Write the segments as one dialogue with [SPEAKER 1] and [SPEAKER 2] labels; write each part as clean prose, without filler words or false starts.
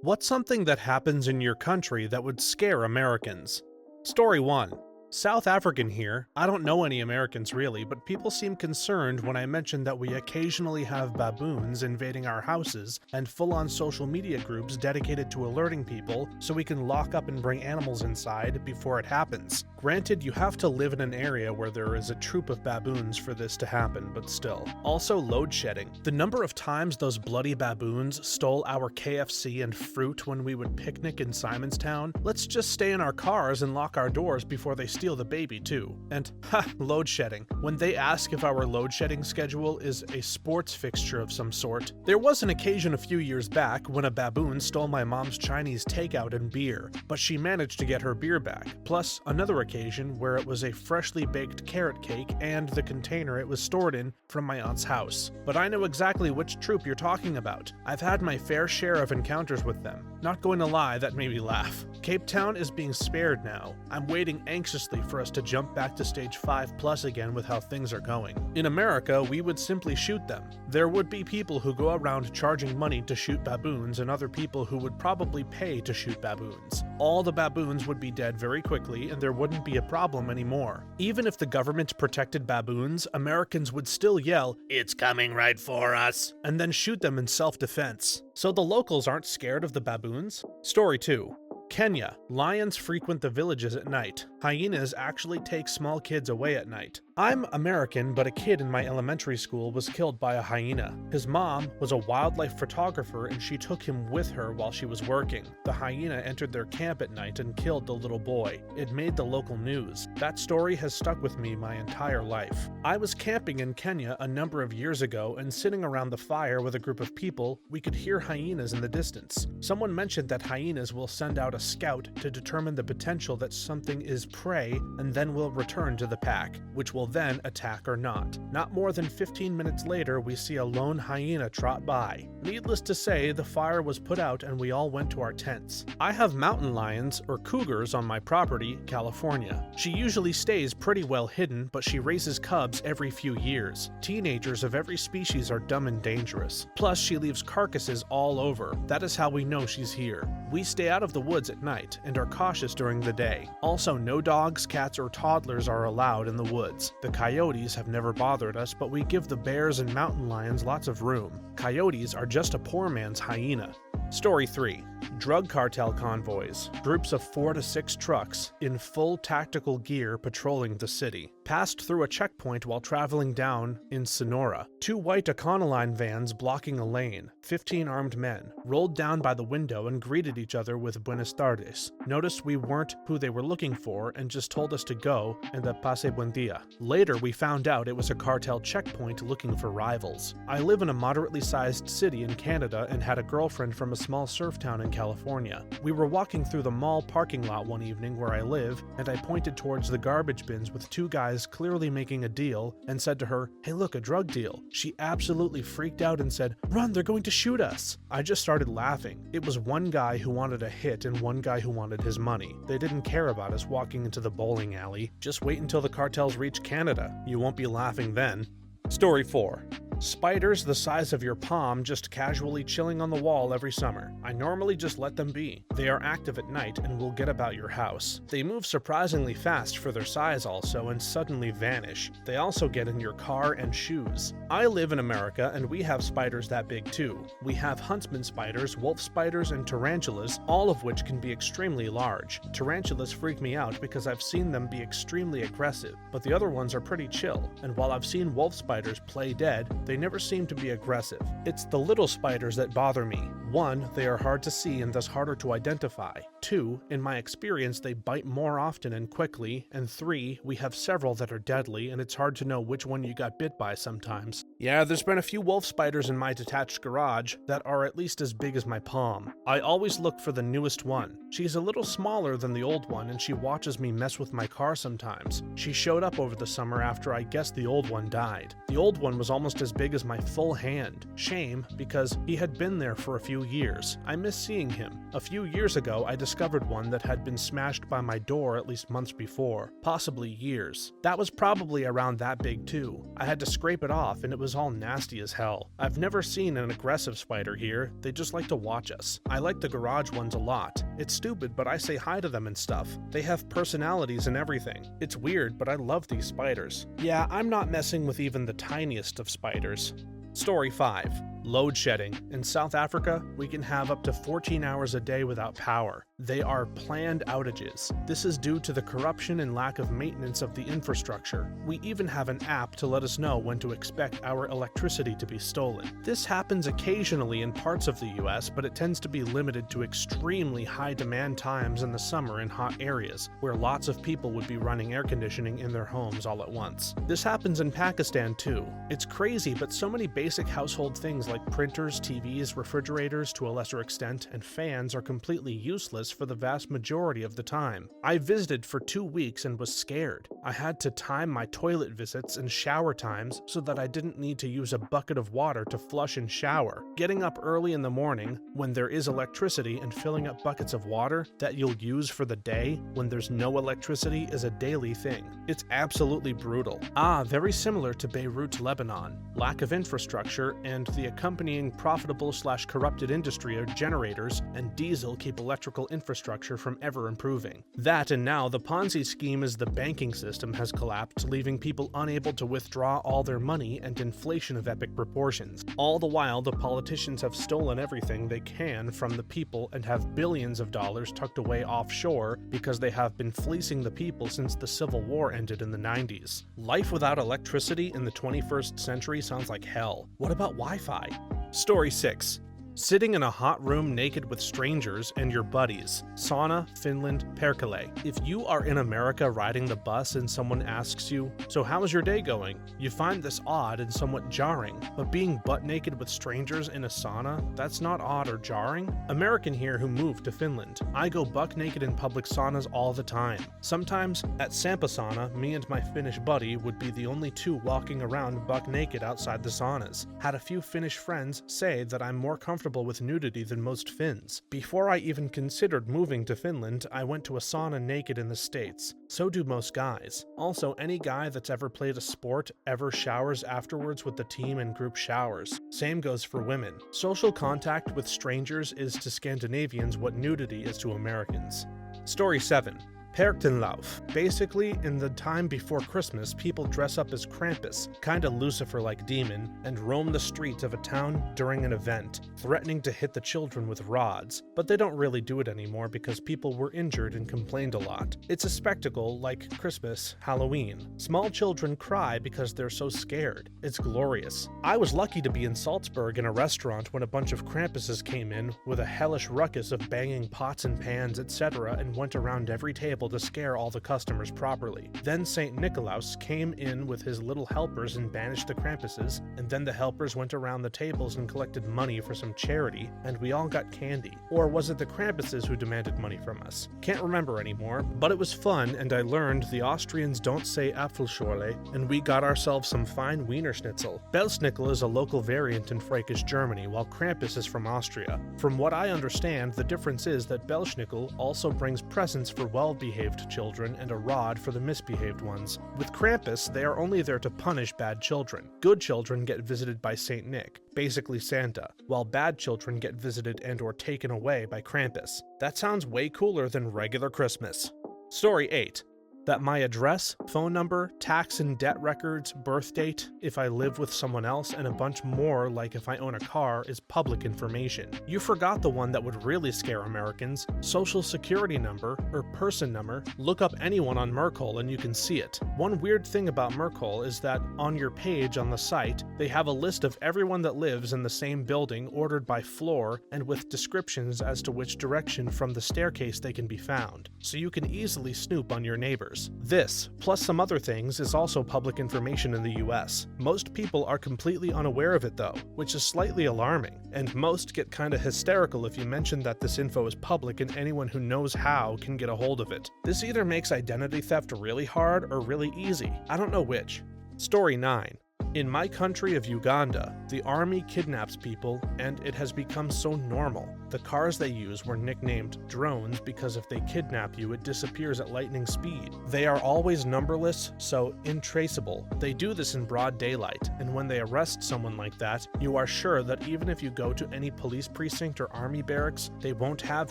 [SPEAKER 1] What's something that happens in your country that would scare Americans? Story 1. South African here. I don't know any Americans really, but people seem concerned when I mention that we occasionally have baboons invading our houses and full-on social media groups dedicated to alerting people so we can lock up and bring animals inside before it happens. Granted, you have to live in an area where there is a troop of baboons for this to happen, but still. Also, load shedding. The number of times those bloody baboons stole our KFC and fruit when we would picnic in Simonstown. Let's just stay in our cars and lock our doors before they steal the baby too. And load shedding. When they ask if our load shedding schedule is a sports fixture of some sort, there was an occasion a few years back when a baboon stole my mom's Chinese takeout and beer, but she managed to get her beer back. Plus another occasion where it was a freshly baked carrot cake and the container it was stored in from my aunt's house. But I know exactly which troop you're talking about. I've had my fair share of encounters with them. Not going to lie, that made me laugh. Cape Town is being spared now. I'm waiting anxiously for us to jump back to stage 5+ again with how things are going. In America, we would simply shoot them. There would be people who go around charging money to shoot baboons and other people who would probably pay to shoot baboons. All the baboons would be dead very quickly and there wouldn't be a problem anymore. Even if the government protected baboons, Americans would still yell, "It's coming right for us," and then shoot them in self-defense. So the locals aren't scared of the baboons? Story 2. Kenya. Lions frequent the villages at night. Hyenas actually take small kids away at night. I'm American, but a kid in my elementary school was killed by a hyena. His mom was a wildlife photographer and she took him with her while she was working. The hyena entered their camp at night and killed the little boy. It made the local news. That story has stuck with me my entire life. I was camping in Kenya a number of years ago and sitting around the fire with a group of people, we could hear hyenas in the distance. Someone mentioned that hyenas will send out a scout to determine the potential that something is prey and then will return to the pack, which will then attack or not. Not more than 15 minutes later, we see a lone hyena trot by. Needless to say, the fire was put out and we all went to our tents. I have mountain lions, or cougars, on my property, California. She usually stays pretty well hidden, but she raises cubs every few years. Teenagers of every species are dumb and dangerous. Plus, she leaves carcasses all over. That is how we know she's here. We stay out of the woods at night and are cautious during the day. Also, no dogs, cats, or toddlers are allowed in the woods. The coyotes have never bothered us, but we give the bears and mountain lions lots of room. Coyotes are just a poor man's hyena. Story 3. Drug cartel convoys. Groups of 4 to 6 trucks in full tactical gear patrolling the city. Passed through a checkpoint while traveling down in Sonora. 2 white Econoline vans blocking a lane. 15 armed men rolled down by the window and greeted each other with Buenas tardes. Noticed we weren't who they were looking for and just told us to go and a pase buen dia. Later we found out it was a cartel checkpoint looking for rivals. I live in a moderately sized city in Canada and had a girlfriend from a small surf town in California. We were walking through the mall parking lot one evening where I live, and I pointed towards the garbage bins with 2 guys clearly making a deal and said to her, "Hey look, a drug deal." She absolutely freaked out and said, "Run, they're going to shoot us." I just started laughing. It was one guy who wanted a hit and one guy who wanted his money. They didn't care about us walking into the bowling alley. Just wait until the cartels reach Canada. You won't be laughing then. Story 4. Spiders the size of your palm just casually chilling on the wall every summer. I normally just let them be. They are active at night and will get about your house. They move surprisingly fast for their size also and suddenly vanish. They also get in your car and shoes. I live in America and we have spiders that big too. We have huntsman spiders, wolf spiders, and tarantulas, all of which can be extremely large. Tarantulas freak me out because I've seen them be extremely aggressive, but the other ones are pretty chill, and while I've seen wolf spiders play dead, they never seem to be aggressive. It's the little spiders that bother me. 1, they are hard to see and thus harder to identify. 2, in my experience, they bite more often and quickly. And 3, we have several that are deadly and it's hard to know which one you got bit by sometimes. Yeah, there's been a few wolf spiders in my detached garage that are at least as big as my palm. I always look for the newest one. She's a little smaller than the old one and she watches me mess with my car sometimes. She showed up over the summer after I guess the old one died. The old one was almost as big as my full hand. Shame, because he had been there for a few years. I miss seeing him. A few years ago, I discovered one that had been smashed by my door at least months before, possibly years. That was probably around that big too. I had to scrape it off and it was was all nasty as hell. I've never seen an aggressive spider here, they just like to watch us. I like the garage ones a lot. It's stupid, but I say hi to them and stuff. They have personalities and everything. It's weird, but I love these spiders. Yeah, I'm not messing with even the tiniest of spiders. Story 5. Load shedding. In South Africa, we can have up to 14 hours a day without power. They are planned outages. This is due to the corruption and lack of maintenance of the infrastructure. We even have an app to let us know when to expect our electricity to be stolen. This happens occasionally in parts of the US, but it tends to be limited to extremely high demand times in the summer in hot areas, where lots of people would be running air conditioning in their homes all at once. This happens in Pakistan too. It's crazy, but so many basic household things like printers, TVs, refrigerators to a lesser extent, and fans are completely useless for the vast majority of the time. I visited for 2 weeks and was scared. I had to time my toilet visits and shower times so that I didn't need to use a bucket of water to flush and shower. Getting up early in the morning when there is electricity and filling up buckets of water that you'll use for the day when there's no electricity is a daily thing. It's absolutely brutal. Very similar to Beirut, Lebanon. Lack of infrastructure and the accompanying profitable/corrupted industry of generators and diesel keep electrical infrastructure from ever improving. That, and now the Ponzi scheme is the banking system has collapsed, leaving people unable to withdraw all their money and inflation of epic proportions. All the while, the politicians have stolen everything they can from the people and have billions of dollars tucked away offshore because they have been fleecing the people since the Civil War ended in the 90s. Life without electricity in the 21st century sounds like hell. What about Wi-Fi? Story 6. Sitting in a hot room naked with strangers and your buddies. Sauna, Finland, Perkele. If you are in America riding the bus and someone asks you, "So how's your day going?" you find this odd and somewhat jarring, but being butt naked with strangers in a sauna, that's not odd or jarring? American here who moved to Finland. I go buck naked in public saunas all the time. Sometimes, at Sampa sauna, me and my Finnish buddy would be the only two walking around buck naked outside the saunas. Had a few Finnish friends say that I'm more comfortable with nudity than most Finns. Before I even considered moving to Finland, I went to a sauna naked in the States. So do most guys. Also, any guy that's ever played a sport ever showers afterwards with the team in group showers. Same goes for women. Social contact with strangers is to Scandinavians what nudity is to Americans. Story 7. Perktenlauf. Basically, in the time before Christmas, people dress up as Krampus, kinda Lucifer-like demon, and roam the streets of a town during an event, threatening to hit the children with rods. But they don't really do it anymore because people were injured and complained a lot. It's a spectacle like Christmas, Halloween. Small children cry because they're so scared. It's glorious. I was lucky to be in Salzburg in a restaurant when a bunch of Krampuses came in with a hellish ruckus of banging pots and pans, etc., and went around every table to scare all the customers properly. Then St. Nicolaus came in with his little helpers and banished the Krampuses, and then the helpers went around the tables and collected money for some charity, and we all got candy. Or was it the Krampuses who demanded money from us? Can't remember anymore, but it was fun, and I learned the Austrians don't say Apfelschorle, and we got ourselves some fine Wiener Schnitzel. Belsnickel is a local variant in Fränkish Germany, while Krampus is from Austria. From what I understand, the difference is that Belsnickel also brings presents for well-behaved children and a rod for the misbehaved ones. With Krampus, they are only there to punish bad children. Good children get visited by Saint Nick, basically Santa, while bad children get visited and or taken away by Krampus. That sounds way cooler than regular Christmas. Story 8. That my address, phone number, tax and debt records, birth date, if I live with someone else, and a bunch more like if I own a car, is public information. You forgot the one that would really scare Americans: social security number or person number. Look up anyone on Merkle and you can see it. One weird thing about Merkle is that on your page on the site, they have a list of everyone that lives in the same building ordered by floor and with descriptions as to which direction from the staircase they can be found, so you can easily snoop on your neighbors. This, plus some other things, is also public information in the US. Most people are completely unaware of it though, which is slightly alarming, and most get kinda hysterical if you mention that this info is public and anyone who knows how can get a hold of it. This either makes identity theft really hard or really easy. I don't know which. Story 9. In my country of Uganda, the army kidnaps people, and it has become so normal. The cars they use were nicknamed drones because if they kidnap you, it disappears at lightning speed. They are always numberless, so untraceable. They do this in broad daylight, and when they arrest someone like that, you are sure that even if you go to any police precinct or army barracks, they won't have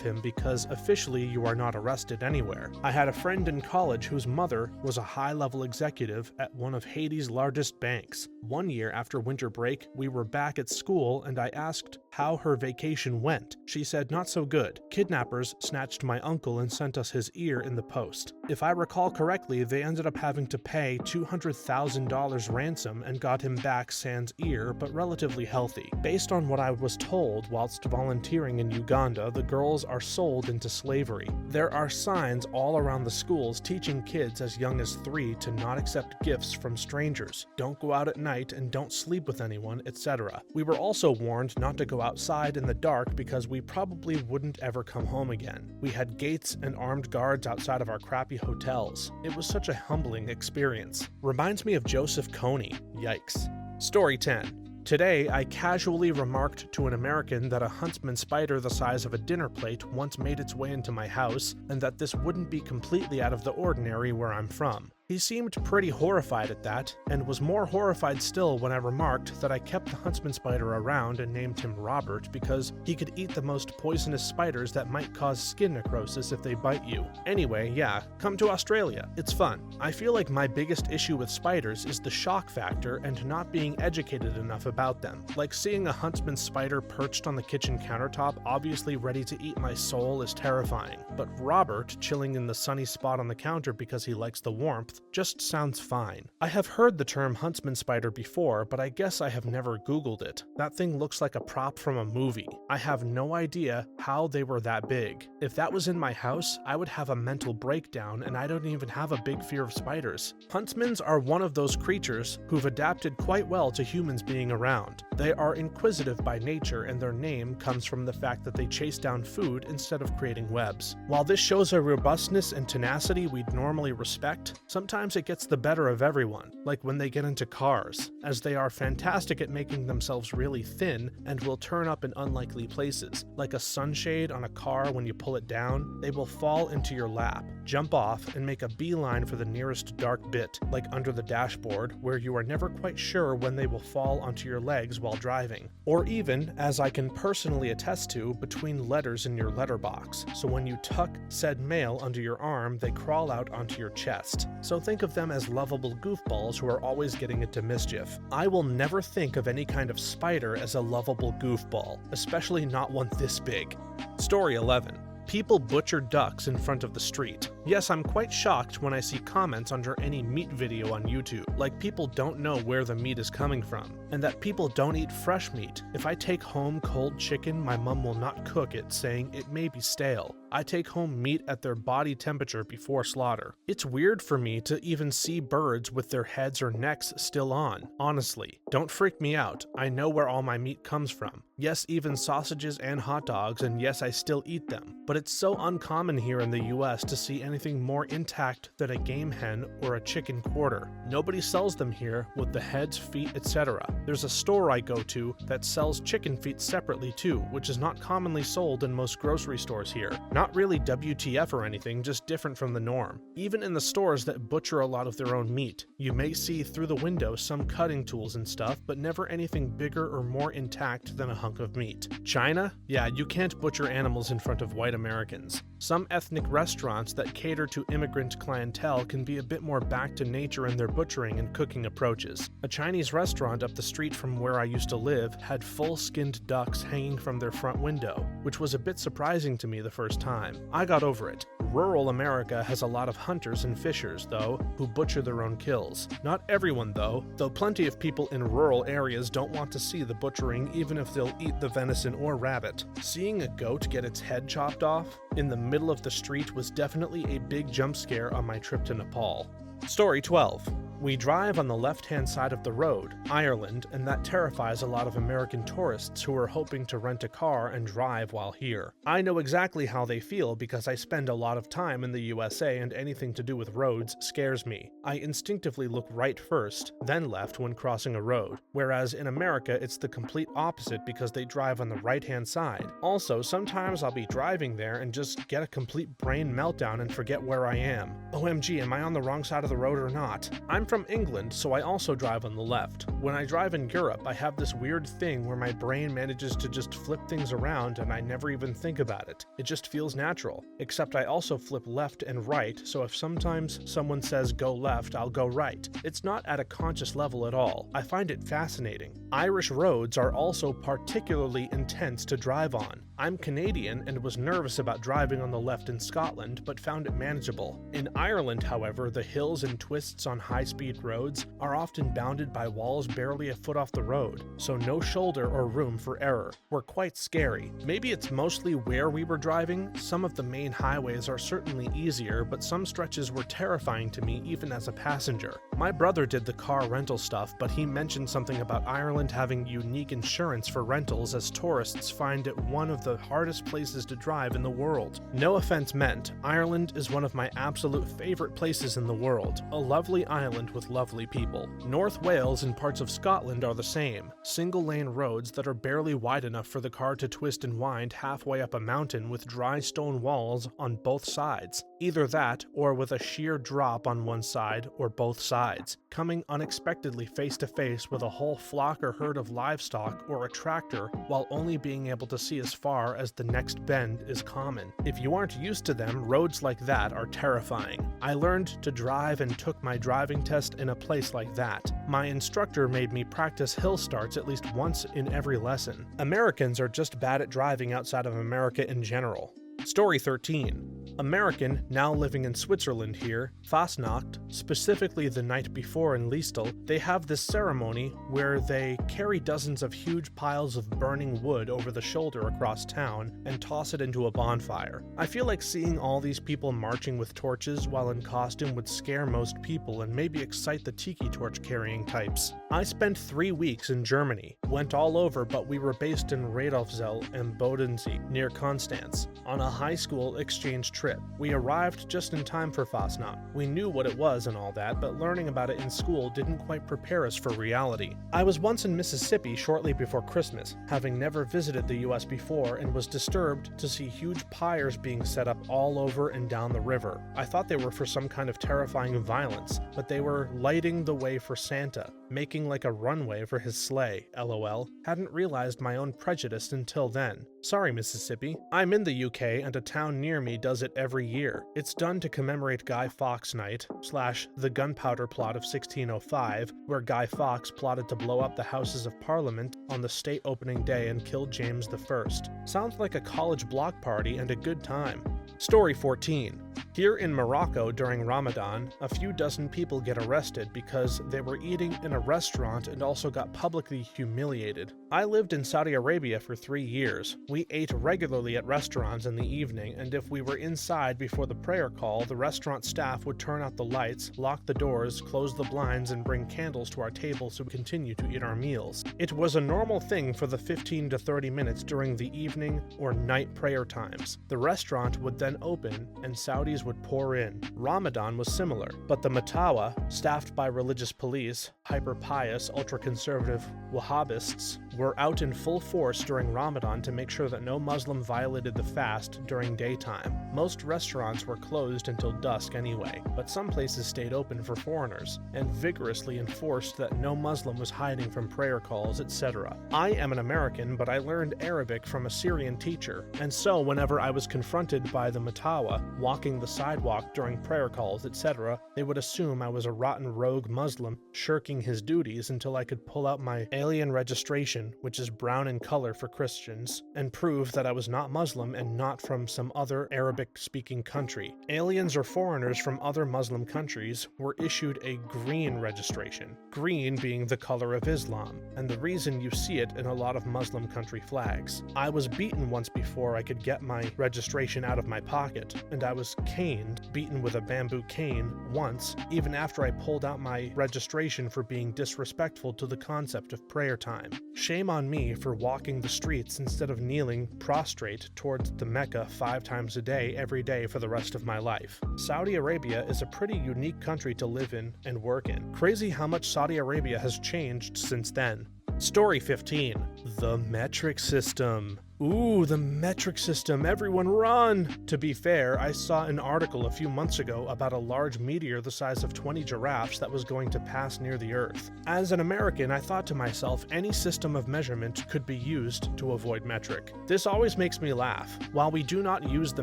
[SPEAKER 1] him because officially you are not arrested anywhere. I had a friend in college whose mother was a high-level executive at one of Haiti's largest banks. One year after winter break, we were back at school and I asked how her vacation went. She said not so good. Kidnappers snatched my uncle and sent us his ear in the post. If I recall correctly, they ended up having to pay $200,000 ransom and got him back sans ear, but relatively healthy. Based on what I was told whilst volunteering in Uganda, the girls are sold into slavery. There are signs all around the schools teaching kids as young as 3 to not accept gifts from strangers, don't go out at night, and don't sleep with anyone, etc. We were also warned not to go outside in the dark because we probably wouldn't ever come home again. We had gates and armed guards outside of our crappy hotels. It was such a humbling experience. Reminds me of Joseph Kony. Yikes. Story 10. Today, I casually remarked to an American that a huntsman spider the size of a dinner plate once made its way into my house, and that this wouldn't be completely out of the ordinary where I'm from. He seemed pretty horrified at that, and was more horrified still when I remarked that I kept the huntsman spider around and named him Robert because he could eat the most poisonous spiders that might cause skin necrosis if they bite you. Anyway, yeah, come to Australia. It's fun. I feel like my biggest issue with spiders is the shock factor and not being educated enough about them. Like seeing a huntsman spider perched on the kitchen countertop, obviously ready to eat my soul, is terrifying. But Robert chilling in the sunny spot on the counter because he likes the warmth just sounds fine. I have heard the term huntsman spider before, but I guess I have never Googled it. That thing looks like a prop from a movie. I have no idea how they were that big. If that was in my house, I would have a mental breakdown, and I don't even have a big fear of spiders. Huntsmans are one of those creatures who've adapted quite well to humans being around. They are inquisitive by nature, and their name comes from the fact that they chase down food instead of creating webs. While this shows a robustness and tenacity we'd normally respect, sometimes it gets the better of everyone, like when they get into cars, as they are fantastic at making themselves really thin and will turn up in unlikely places. Like a sunshade on a car, when you pull it down, they will fall into your lap, jump off, and make a beeline for the nearest dark bit, like under the dashboard, where you are never quite sure when they will fall onto your legs while driving. Or even, as I can personally attest to, between letters in your letterbox, so when you tuck said mail under your arm, they crawl out onto your chest. So think of them as lovable goofballs who are always getting into mischief. I will never think of any kind of spider as a lovable goofball, especially not one this big. Story 11. People butcher ducks in front of the street. Yes, I'm quite shocked when I see comments under any meat video on YouTube, like people don't know where the meat is coming from, and that people don't eat fresh meat. If I take home cold chicken, my mom will not cook it, saying it may be stale. I take home meat at their body temperature before slaughter. It's weird for me to even see birds with their heads or necks still on, honestly. Don't freak me out, I know where all my meat comes from. Yes, even sausages and hot dogs, and yes, I still eat them. But it's so uncommon here in the US to see anything more intact than a game hen or a chicken quarter. Nobody sells them here with the heads, feet, etc. There's a store I go to that sells chicken feet separately too, which is not commonly sold in most grocery stores here. Not really WTF or anything, just different from the norm. Even in the stores that butcher a lot of their own meat, you may see through the window some cutting tools and stuff, but never anything bigger or more intact than a hunk of meat. China? Yeah, you can't butcher animals in front of white Americans. Some ethnic restaurants that cater to immigrant clientele can be a bit more back to nature in their butchering and cooking approaches. A Chinese restaurant up the street from where I used to live had full-skinned ducks hanging from their front window, which was a bit surprising to me the first time. I got over it. Rural America has a lot of hunters and fishers, though, who butcher their own kills. Not everyone, though plenty of people in rural areas don't want to see the butchering even if they'll eat the venison or rabbit. Seeing a goat get its head chopped off in the middle of the street was definitely a big jump scare on my trip to Nepal. Story 12. We drive on the left-hand side of the road, Ireland, and that terrifies a lot of American tourists who are hoping to rent a car and drive while here. I know exactly how they feel because I spend a lot of time in the USA and anything to do with roads scares me. I instinctively look right first, then left when crossing a road, whereas in America it's the complete opposite because they drive on the right-hand side. Also, sometimes I'll be driving there and just get a complete brain meltdown and forget where I am. OMG, am I on the wrong side of the road or not? I'm from England, so I also drive on the left. When I drive in Europe, I have this weird thing where my brain manages to just flip things around and I never even think about it. It just feels natural. Except I also flip left and right, so if sometimes someone says go left, I'll go right. It's not at a conscious level at all. I find it fascinating. Irish roads are also particularly intense to drive on. I'm Canadian and was nervous about driving on the left in Scotland, but found it manageable. In Ireland, however, the hills and twists on high-speed roads are often bounded by walls barely a foot off the road, so no shoulder or room for error. Were quite scary. Maybe it's mostly where we were driving. Some of the main highways are certainly easier, but some stretches were terrifying to me even as a passenger. My brother did the car rental stuff, but he mentioned something about Ireland having unique insurance for rentals as tourists find it one of the hardest places to drive in the world. No offense meant, Ireland is one of my absolute favorite places in the world, a lovely island with lovely people. North Wales and parts of Scotland are the same, single-lane roads that are barely wide enough for the car to twist and wind halfway up a mountain with dry stone walls on both sides. Either that, or with a sheer drop on one side or both sides, coming unexpectedly face to face with a whole flock or herd of livestock or a tractor while only being able to see as far as the next bend is common. If you aren't used to them, roads like that are terrifying. I learned to drive and took my driving test in a place like that. My instructor made me practice hill starts at least once in every lesson. Americans are just bad at driving outside of America in general. Story 13. American, now living in Switzerland here, Fastnacht, specifically the night before in Liestal, they have this ceremony where they carry dozens of huge piles of burning wood over the shoulder across town and toss it into a bonfire. I feel like seeing all these people marching with torches while in costume would scare most people and maybe excite the tiki torch carrying types. I spent 3 weeks in Germany, went all over, but we were based in Radolfzell and Bodensee near Konstanz on a high school exchange trip. We arrived just in time for Fastnacht. We knew what it was and all that, but learning about it in school didn't quite prepare us for reality. I was once in Mississippi shortly before Christmas, having never visited the US before, and was disturbed to see huge pyres being set up all over and down the river. I thought they were for some kind of terrifying violence, but they were lighting the way for Santa, making like a runway for his sleigh, lol. Hadn't realized my own prejudice until then. Sorry, Mississippi. I'm in the UK and a town near me does it every year. It's done to commemorate Guy Fawkes Night / the Gunpowder Plot of 1605, where Guy Fawkes plotted to blow up the Houses of Parliament on the state opening day and kill James I. Sounds like a college block party and a good time. Story 14. Here in Morocco during Ramadan, a few dozen people get arrested because they were eating in a restaurant and also got publicly humiliated. I lived in Saudi Arabia for 3 years. We ate regularly at restaurants in the evening, and if we were inside before the prayer call, the restaurant staff would turn out the lights, lock the doors, close the blinds, and bring candles to our table so we continue to eat our meals. It was a normal thing for the 15 to 30 minutes during the evening or night prayer times. The restaurant would then open and Saudis would pour in. Ramadan was similar, but the Matawa, staffed by religious police, hyper-pious, ultra-conservative Wahhabists, were out in full force during Ramadan to make sure that no Muslim violated the fast during daytime. Most restaurants were closed until dusk anyway, but some places stayed open for foreigners, and vigorously enforced that no Muslim was hiding from prayer calls, etc. I am an American, but I learned Arabic from a Syrian teacher, and so whenever I was confronted by the Matawa walking the sidewalk during prayer calls, etc., they would assume I was a rotten rogue Muslim shirking his duties until I could pull out my alien registration skin, which is brown in color for Christians, and prove that I was not Muslim and not from some other Arabic-speaking country. Aliens or foreigners from other Muslim countries were issued a green registration, green being the color of Islam, and the reason you see it in a lot of Muslim country flags. I was beaten once before I could get my registration out of my pocket, and I was caned, beaten with a bamboo cane, once, even after I pulled out my registration for being disrespectful to the concept of prayer time. Shame on me for walking the streets instead of kneeling prostrate towards the Mecca 5 times a day every day for the rest of my life. Saudi Arabia is a pretty unique country to live in and work in. Crazy how much Saudi Arabia has changed since then. Story 15. The metric system. Ooh, the metric system, everyone run! To be fair, I saw an article a few months ago about a large meteor the size of 20 giraffes that was going to pass near the Earth. As an American, I thought to myself, any system of measurement could be used to avoid metric. This always makes me laugh. While we do not use the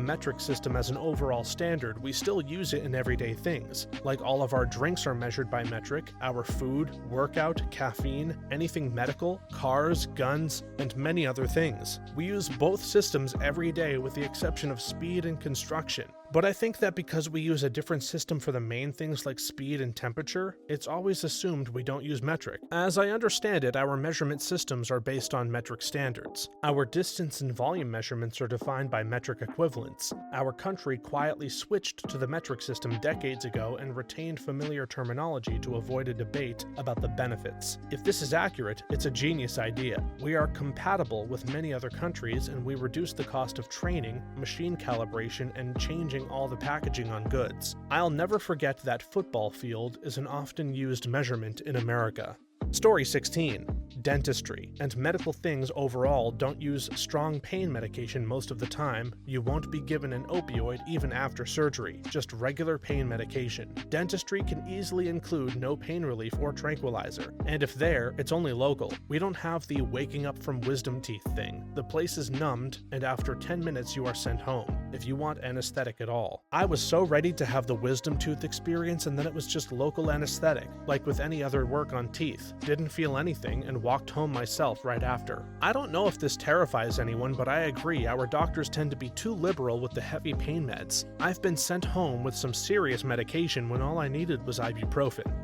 [SPEAKER 1] metric system as an overall standard, we still use it in everyday things. Like all of our drinks are measured by metric, our food, workout, caffeine, anything medical, cars, guns, and many other things. We use both systems every day with the exception of speed and construction. But I think that because we use a different system for the main things like speed and temperature, it's always assumed we don't use metric. As I understand it, our measurement systems are based on metric standards. Our distance and volume measurements are defined by metric equivalents. Our country quietly switched to the metric system decades ago and retained familiar terminology to avoid a debate about the benefits. If this is accurate, it's a genius idea. We are compatible with many other countries, and we reduce the cost of training, machine calibration, and changing all the packaging on goods. I'll never forget that football field is an often used measurement in America. Story 16. Dentistry and medical things overall don't use strong pain medication most of the time. You won't be given an opioid even after surgery, just regular pain medication. Dentistry can easily include no pain relief or tranquilizer, and if there, it's only local. We don't have the waking up from wisdom teeth thing. The place is numbed, and after 10 minutes you are sent home, if you want anesthetic at all. I was so ready to have the wisdom tooth experience, and then it was just local anesthetic, like with any other work on teeth. Didn't feel anything and walked home myself right after. I don't know if this terrifies anyone, but I agree, our doctors tend to be too liberal with the heavy pain meds. I've been sent home with some serious medication when all I needed was ibuprofen.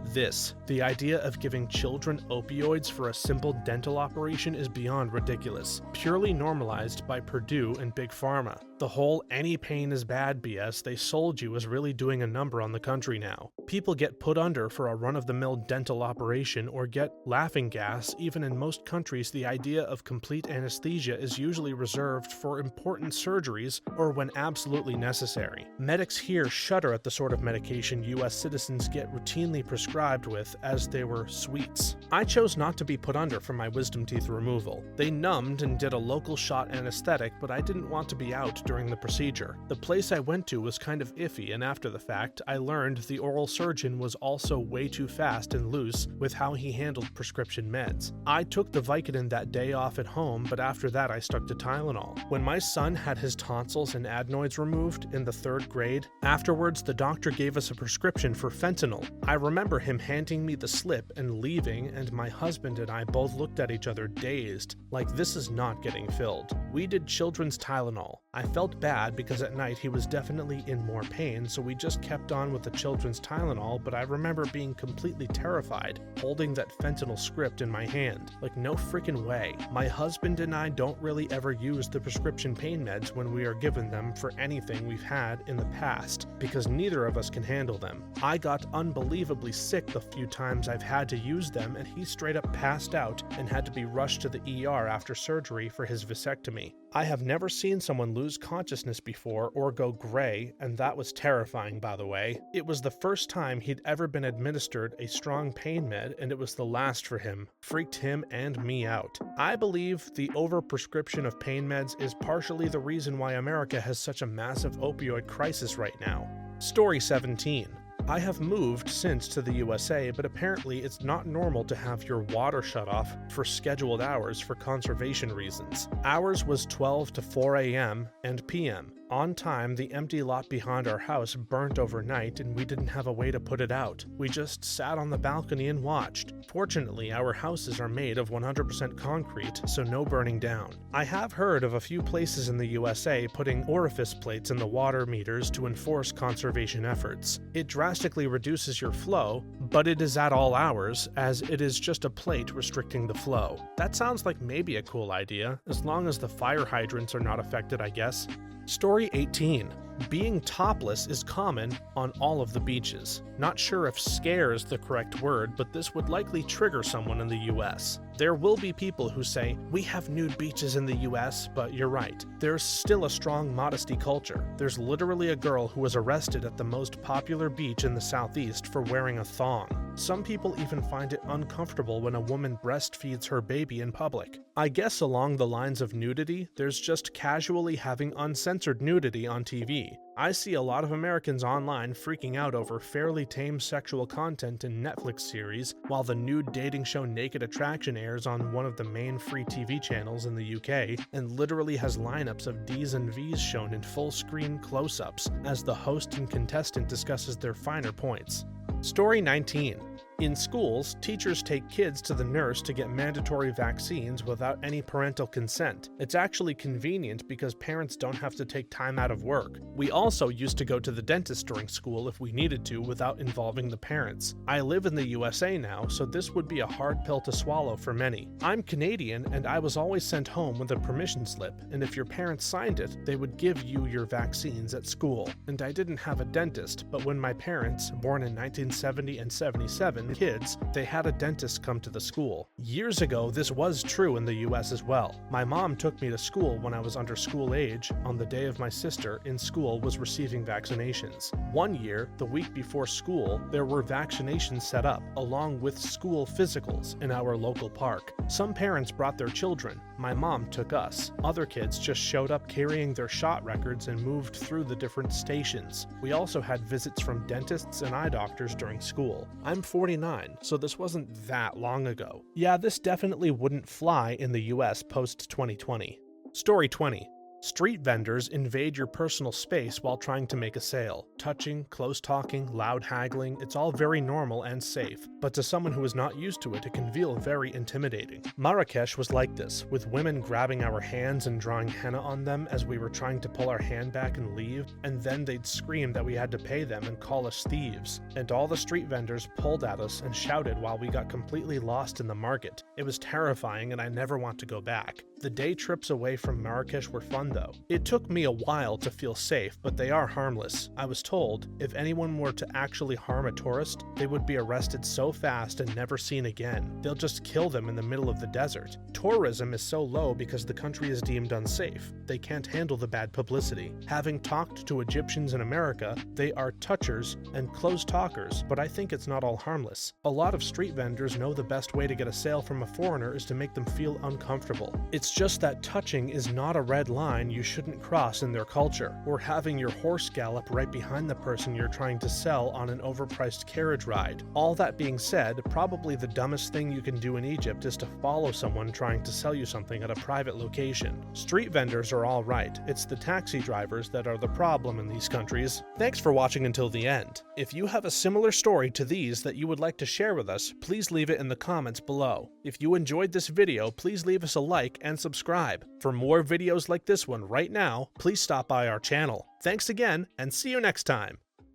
[SPEAKER 1] The idea of giving children opioids for a simple dental operation is beyond ridiculous, purely normalized by Purdue and Big Pharma. The whole any pain is bad BS they sold you is really doing a number on the country now. People get put under for a run-of-the-mill dental operation or get laughing gas. Even in most countries, the idea of complete anesthesia is usually reserved for important surgeries or when absolutely necessary. Medics here shudder at the sort of medication US citizens get routinely prescribed with as they were sweets. I chose not to be put under for my wisdom teeth removal. They numbed and did a local shot anesthetic, but I didn't want to be out during the procedure. The place I went to was kind of iffy, and after the fact, I learned the oral surgeon was also way too fast and loose with how he handled prescription meds. I took the Vicodin that day off at home, but after that I stuck to Tylenol. When my son had his tonsils and adenoids removed in the 3rd grade, afterwards the doctor gave us a prescription for fentanyl. I remember him handing me the slip and leaving, and my husband and I both looked at each other dazed, like this is not getting filled. We did children's Tylenol. I felt bad because at night he was definitely in more pain, so we just kept on with the children's Tylenol, but I remember being completely terrified, holding that fentanyl script in my hand. Like, no freaking way. My husband and I don't really ever use the prescription pain meds when we are given them for anything we've had in the past, because neither of us can handle them. I got unbelievably sick the few times I've had to use them, and he straight up passed out and had to be rushed to the ER after surgery for his vasectomy. I have never seen someone lose consciousness before or go gray, and that was terrifying, by the way. It was the first time he'd ever been administered a strong pain med, and it was the last for him. Freaked him and me out. I believe the overprescription of pain meds is partially the reason why America has such a massive opioid crisis right now. Story 17. I have moved since to the USA, but apparently it's not normal to have your water shut off for scheduled hours for conservation reasons. Ours was 12 to 4 a.m. and p.m. On time, the empty lot behind our house burnt overnight and we didn't have a way to put it out. We just sat on the balcony and watched. Fortunately, our houses are made of 100% concrete, so no burning down. I have heard of a few places in the USA putting orifice plates in the water meters to enforce conservation efforts. It drastically reduces your flow, but it is at all hours, as it is just a plate restricting the flow. That sounds like maybe a cool idea, as long as the fire hydrants are not affected, I guess. Story 18. Being topless is common on all of the beaches. Not sure if scare is the correct word, but this would likely trigger someone in the US. There will be people who say, we have nude beaches in the US, but you're right. There's still a strong modesty culture. There's literally a girl who was arrested at the most popular beach in the Southeast for wearing a thong. Some people even find it uncomfortable when a woman breastfeeds her baby in public. I guess along the lines of nudity, there's just casually having uncensored nudity on TV. I see a lot of Americans online freaking out over fairly tame sexual content in Netflix series, while the nude dating show Naked Attraction airs on one of the main free TV channels in the UK, and literally has lineups of Ds and Vs shown in full-screen close-ups as the host and contestant discusses their finer points. Story 19. In schools, teachers take kids to the nurse to get mandatory vaccines without any parental consent. It's actually convenient because parents don't have to take time out of work. We also used to go to the dentist during school if we needed to without involving the parents. I live in the USA now, so this would be a hard pill to swallow for many. I'm Canadian and I was always sent home with a permission slip, and if your parents signed it, they would give you your vaccines at school. And I didn't have a dentist, but when my parents, born in 1970 and 77, kids, they had a dentist come to the school. Years ago, this was true in the US as well. My mom took me to school when I was under school age on the day of my sister in school was receiving vaccinations. One year, the week before school, there were vaccinations set up, along with school physicals in our local park. Some parents brought their children. My mom took us. Other kids just showed up carrying their shot records and moved through the different stations. We also had visits from dentists and eye doctors during school. I'm 49, so this wasn't that long ago. Yeah, this definitely wouldn't fly in the US post-2020. Story 20. Street vendors invade your personal space while trying to make a sale. Touching, close talking, loud haggling, it's all very normal and safe, but to someone who is not used to it, it can feel very intimidating. Marrakesh was like this, with women grabbing our hands and drawing henna on them as we were trying to pull our hand back and leave, and then they'd scream that we had to pay them and call us thieves. And all the street vendors pulled at us and shouted while we got completely lost in the market. It was terrifying and I never want to go back. The day trips away from Marrakesh were fun though. It took me a while to feel safe, but they are harmless. I was told if anyone were to actually harm a tourist, they would be arrested so fast and never seen again. They'll just kill them in the middle of the desert. Tourism is so low because the country is deemed unsafe. They can't handle the bad publicity. Having talked to Egyptians in America, they are touchers and close talkers, but I think it's not all harmless. A lot of street vendors know the best way to get a sale from a foreigner is to make them feel uncomfortable. It's just that touching is not a red line you shouldn't cross in their culture, or having your horse gallop right behind the person you're trying to sell on an overpriced carriage ride. All that being said, probably the dumbest thing you can do in Egypt is to follow someone trying to sell you something at a private location. Street vendors are all right, it's the taxi drivers that are the problem in these countries. Thanks for watching until the end. If you have a similar story to these that you would like to share with us, please leave it in the comments below. If you enjoyed this video, please leave us a like and subscribe. For more videos like this one right now, please stop by our channel. Thanks again, and see you next time!